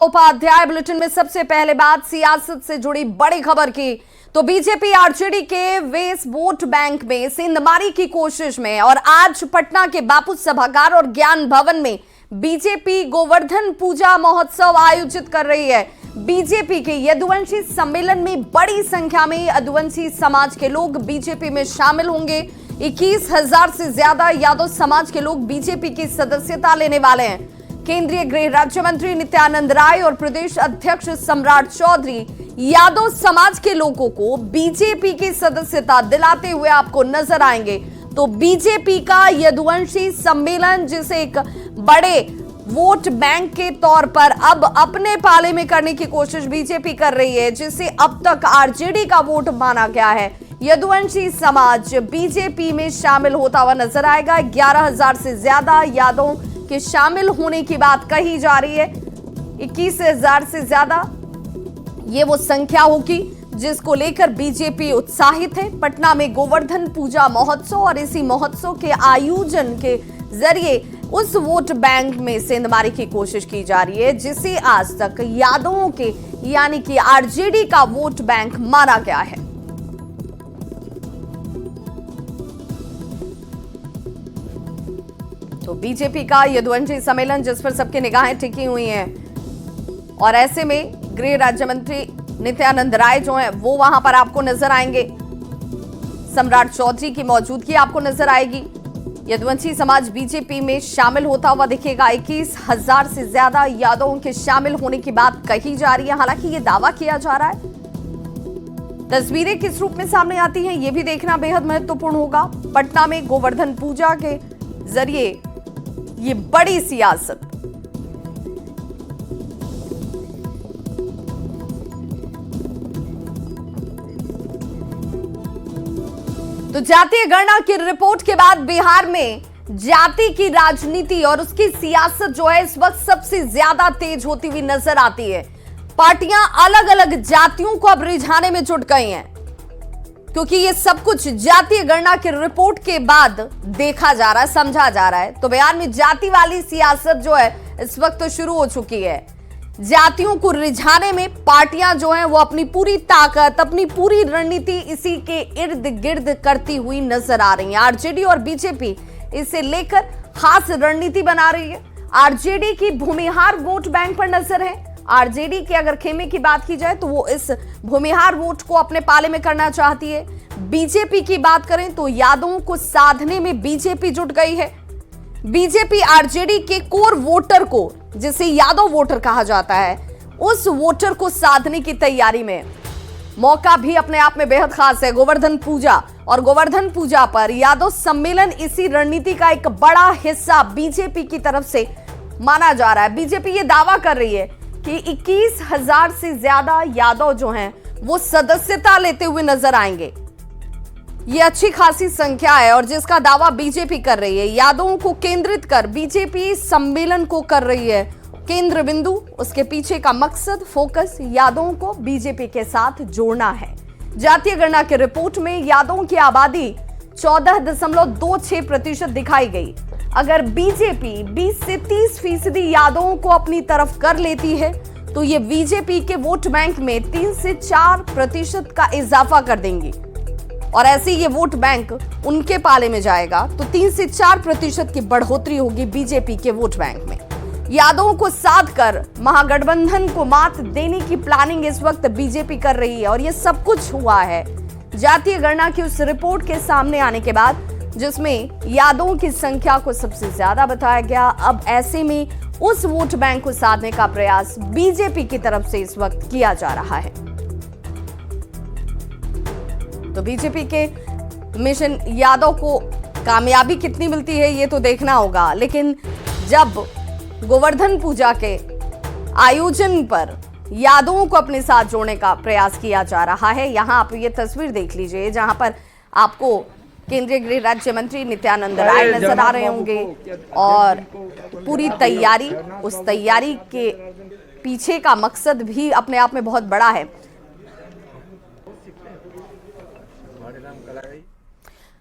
Upadhyay bulletin में सबसे पहले बात सियासत से जुड़ी बड़ी खबर की। तो बीजेपी आरजेडी के वेस वोट बैंक में सेंधमारी की कोशिश में और आज पटना के बापू सभागार और ज्ञान भवन में बीजेपी गोवर्धन पूजा महोत्सव आयोजित कर रही है। बीजेपी के यदुवंशी सम्मेलन में बड़ी संख्या में यदुवंशी समाज के लोग बीजेपी में शामिल होंगे। 21,000 से ज्यादा यादव समाज के लोग बीजेपी की सदस्यता लेने वाले हैं। केंद्रीय गृह राज्य मंत्री नित्यानंद राय और प्रदेश अध्यक्ष सम्राट चौधरी यादव समाज के लोगों को बीजेपी की सदस्यता दिलाते हुए आपको नजर आएंगे। तो बीजेपी का यदुवंशी सम्मेलन जिसे एक बड़े वोट बैंक के तौर पर अब अपने पाले में करने की कोशिश बीजेपी कर रही है, जिसे अब तक आरजेडी का वोट माना गया है। यदुवंशी समाज बीजेपी में शामिल होता हुआ नजर आएगा। 11,000 से ज्यादा यादवों के शामिल होने की बात कही जा रही है। 21,000 से ज्यादा ये वो संख्या होगी जिसको लेकर बीजेपी उत्साहित है। पटना में गोवर्धन पूजा महोत्सव और इसी महोत्सव के आयोजन के जरिए उस वोट बैंक में सेंधमारी की कोशिश की जा रही है, जिसे आज तक यादवों के यानी कि आरजेडी का वोट बैंक माना गया है। तो बीजेपी का यदुवंशी सम्मेलन जिस पर सबकी निगाहें टिकी हुई हैं और ऐसे में गृह राज्य मंत्री नित्यानंद राय जो हैं वो वहां पर आपको नजर आएंगे। सम्राट चौधरी की मौजूदगी आपको नजर आएगी। यदुवंशी समाज बीजेपी में शामिल होता हुआ दिखेगा। 21,000 से ज्यादा यादवों के शामिल होने की बात कही जा रही है। हालांकि ये दावा किया जा रहा है, तस्वीरें किस रूप में सामने आती हैं ये भी देखना बेहद महत्वपूर्ण होगा। पटना में गोवर्धन पूजा के जरिए ये बड़ी सियासत। तो जातीय गणना की रिपोर्ट के बाद बिहार में जाति की राजनीति और उसकी सियासत जो है इस वक्त सबसे ज्यादा तेज होती हुई नजर आती है। पार्टियां अलग अलग जातियों को अब रिझाने में जुट गई हैं, क्योंकि ये सब कुछ जातीय गणना की रिपोर्ट के बाद देखा जा रहा है, समझा जा रहा है। तो बिहार में जाति वाली सियासत जो है इस वक्त तो शुरू हो चुकी है। जातियों को रिझाने में पार्टियां जो हैं वो अपनी पूरी ताकत, अपनी पूरी रणनीति इसी के इर्द गिर्द करती हुई नजर आ रही है। आरजेडी और बीजेपी इसे लेकर खास रणनीति बना रही है। आरजेडी की भूमिहार वोट बैंक पर नजर है। आरजेडी के अगर खेमे की बात की जाए तो वो इस भूमिहार वोट को अपने पाले में करना चाहती है। बीजेपी की बात करें तो यादवों को साधने में बीजेपी जुट गई है। बीजेपी आरजेडी के कोर वोटर को, जिसे यादव वोटर कहा जाता है, उस वोटर को साधने की तैयारी में। मौका भी अपने आप में बेहद खास है। गोवर्धन पूजा और गोवर्धन पूजा पर यादव सम्मेलन इसी रणनीति का एक बड़ा हिस्सा बीजेपी की तरफ से माना जा रहा है। बीजेपी ये दावा कर रही है कि 21,000 से ज्यादा यादव जो हैं वो सदस्यता लेते हुए नजर आएंगे। ये अच्छी खासी संख्या है और जिसका दावा बीजेपी कर रही है। यादवों को केंद्रित कर बीजेपी सम्मेलन को कर रही है केंद्र बिंदु। उसके पीछे का मकसद, फोकस यादवों को बीजेपी के साथ जोड़ना है। जातीय गणना की रिपोर्ट में यादवों की आबादी 14.26% दिखाई गई। अगर बीजेपी 20 से 30% यादवों को अपनी तरफ कर लेती है तो ये बीजेपी के वोट बैंक में 3 से 4% का इजाफा कर देंगी और ऐसे ये वोट बैंक उनके पाले में जाएगा तो 3 से 4% की बढ़ोतरी होगी बीजेपी के वोट बैंक में। यादवों को साध कर महागठबंधन को मात देने की प्लानिंग इस वक्त बीजेपी कर रही है और ये सब कुछ हुआ है जातीय गणना की उस रिपोर्ट के सामने आने के बाद, जिसमें यादवों की संख्या को सबसे ज्यादा बताया गया। अब ऐसे में उस वोट बैंक को साधने का प्रयास बीजेपी की तरफ से इस वक्त किया जा रहा है। तो बीजेपी के मिशन यादव को कामयाबी कितनी मिलती है ये तो देखना होगा, लेकिन जब गोवर्धन पूजा के आयोजन पर यादवों को अपने साथ जोड़ने का प्रयास किया जा रहा है। यहां आप ये तस्वीर देख लीजिए जहां पर आपको केंद्रीय गृह राज्य मंत्री नित्यानंद राय नजर आ रहे होंगे और पूरी तैयारी, उस तैयारी के पीछे का मकसद भी अपने आप में बहुत बड़ा है।